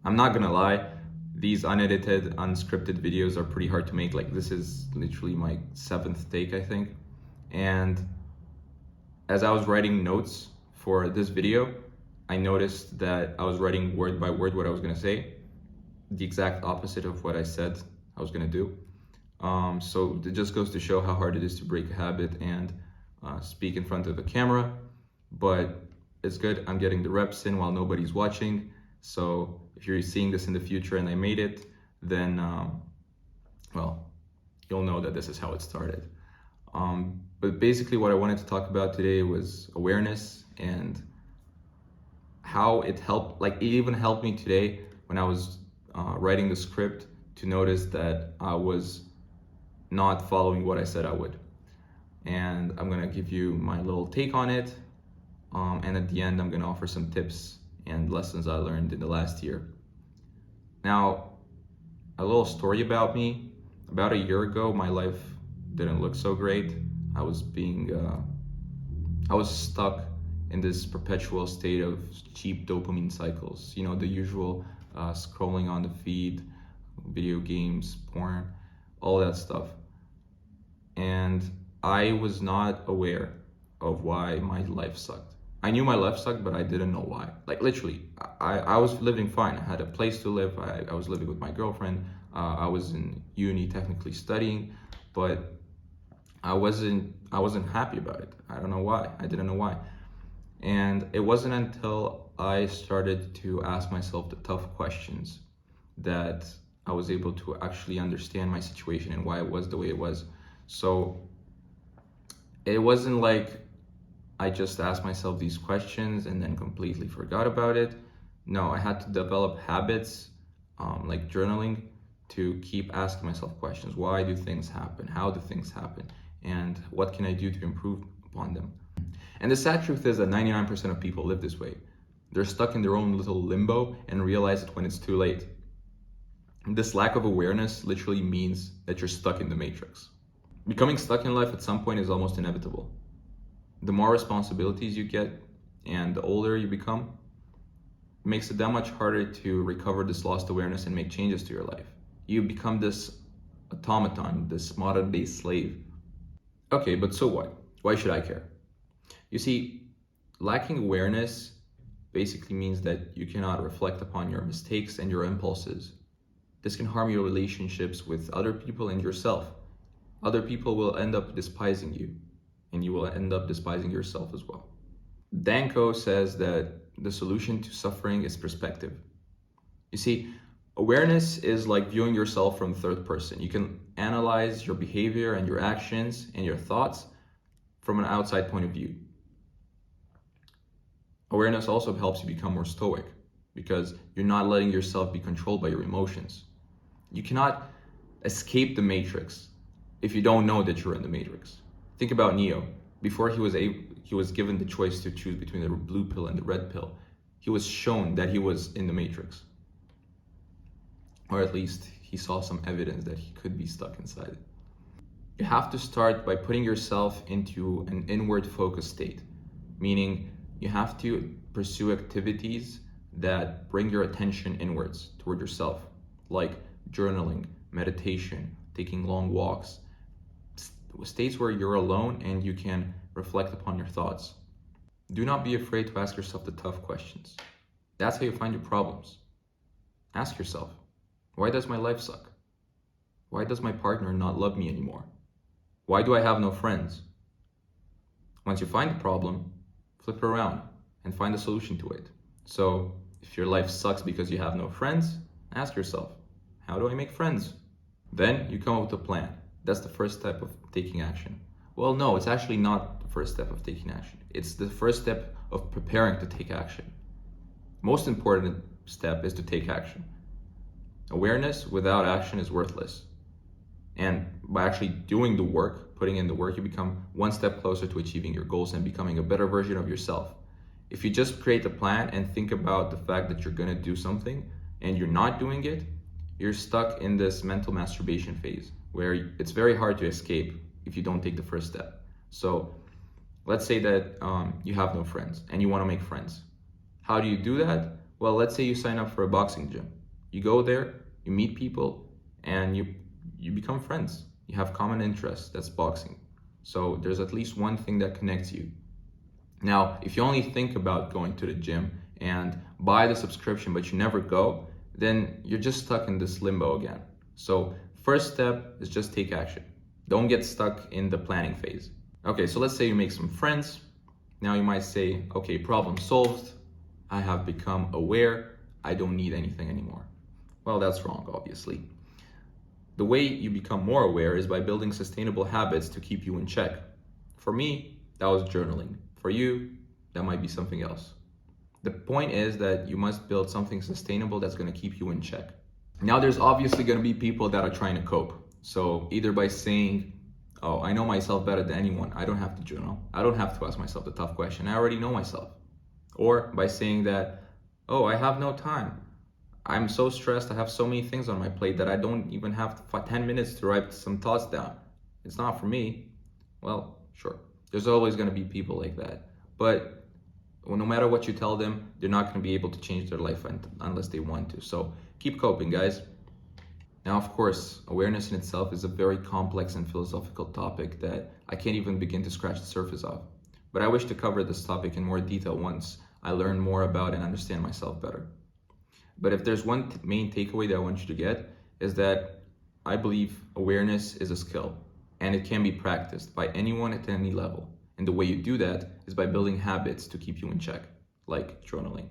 I'm not gonna lie, these unedited, unscripted videos are pretty hard to make. Like, this is literally my seventh take, I think. And as I was writing notes for this video, I noticed that I was writing word by word what I was gonna say, the exact opposite of what I said I was gonna do. So it just goes to show how hard it is to break a habit and speak in front of a camera. But it's good, I'm getting the reps in while nobody's watching. So if you're seeing this in the future and I made it, then, well, you'll know that this is how it started. But basically what I wanted to talk about today was awareness and how it helped, like it even helped me today when I was writing the script to notice that I was not following what I said I would. And I'm gonna give you my little take on it. And at the end, I'm gonna offer some tips and lessons I learned in the last year. Now, a little story about me. About a year ago, my life didn't look so great. I was stuck in this perpetual state of cheap dopamine cycles. You know, the usual scrolling on the feed, video games, porn, all that stuff. And I was not aware of why my life sucked. I knew my life sucked, but I didn't know why. Like literally, I was living fine. I had a place to live. I was living with my girlfriend. I was in uni technically studying, but I wasn't happy about it. I don't know why. I didn't know why. And it wasn't until I started to ask myself the tough questions that I was able to actually understand my situation and why it was the way it was. So it wasn't like I just asked myself these questions and then completely forgot about it. No, I had to develop habits, like journaling, to keep asking myself questions. Why do things happen? How do things happen? And what can I do to improve upon them? And the sad truth is that 99% of people live this way. They're stuck in their own little limbo and realize it when it's too late. This lack of awareness literally means that you're stuck in the matrix. Becoming stuck in life at some point is almost inevitable. The more responsibilities you get and the older you become, it makes it that much harder to recover this lost awareness and make changes to your life. You become this automaton, this modern day slave. Okay, but so what? Why should I care? You see, lacking awareness basically means that you cannot reflect upon your mistakes and your impulses. This can harm your relationships with other people and yourself. Other people will end up despising you, and you will end up despising yourself as well. Danko says that the solution to suffering is perspective. You see, awareness is like viewing yourself from the third person. You can analyze your behavior and your actions and your thoughts from an outside point of view. Awareness also helps you become more stoic because you're not letting yourself be controlled by your emotions. You cannot escape the matrix if you don't know that you're in the matrix. Think about Neo. Before he was given the choice to choose between the blue pill and the red pill, he was shown that he was in the matrix. Or at least he saw some evidence that he could be stuck inside it. You have to start by putting yourself into an inward focused state, meaning you have to pursue activities that bring your attention inwards toward yourself, like journaling, meditation, taking long walks, states where you're alone and you can reflect upon your thoughts. Do not be afraid to ask yourself the tough questions. That's how you find your problems. Ask yourself, why does my life suck? Why does my partner not love me anymore? Why do I have no friends? Once you find the problem, flip it around and find a solution to it. So if your life sucks because you have no friends, ask yourself, how do I make friends? Then you come up with a plan. That's the first step of taking action. Well, no, it's actually not the first step of taking action. It's the first step of preparing to take action. Most important step is to take action. Awareness without action is worthless. And by actually doing the work, putting in the work, you become one step closer to achieving your goals and becoming a better version of yourself. If you just create a plan and think about the fact that you're gonna do something and you're not doing it, you're stuck in this mental masturbation phase where it's very hard to escape if you don't take the first step. So let's say that you have no friends and you wanna make friends. How do you do that? Well, let's say you sign up for a boxing gym. You go there, you meet people, and you become friends. You have common interests, that's boxing. So there's at least one thing that connects you. Now, if you only think about going to the gym and buy the subscription but you never go, then you're just stuck in this limbo again. So first step is just take action. Don't get stuck in the planning phase. Okay, so let's say you make some friends. Now you might say, okay, problem solved. I have become aware. I don't need anything anymore. Well, that's wrong, obviously. The way you become more aware is by building sustainable habits to keep you in check. For me, that was journaling. For you, that might be something else. The point is that you must build something sustainable that's going to keep you in check. Now, there's obviously going to be people that are trying to cope. So either by saying, oh, I know myself better than anyone, I don't have to journal. I don't have to ask myself the tough question. I already know myself. Or by saying that, oh, I have no time. I'm so stressed. I have so many things on my plate that I don't even have 10 minutes to write some thoughts down. It's not for me. Well, sure. There's always going to be people like that. But no matter what you tell them, they're not going to be able to change their life unless they want to. So keep coping, guys. Now, of course, awareness in itself is a very complex and philosophical topic that I can't even begin to scratch the surface of. But I wish to cover this topic in more detail once I learn more about and understand myself better. But if there's one main takeaway that I want you to get, is that I believe awareness is a skill and it can be practiced by anyone at any level. And the way you do that is by building habits to keep you in check, like journaling.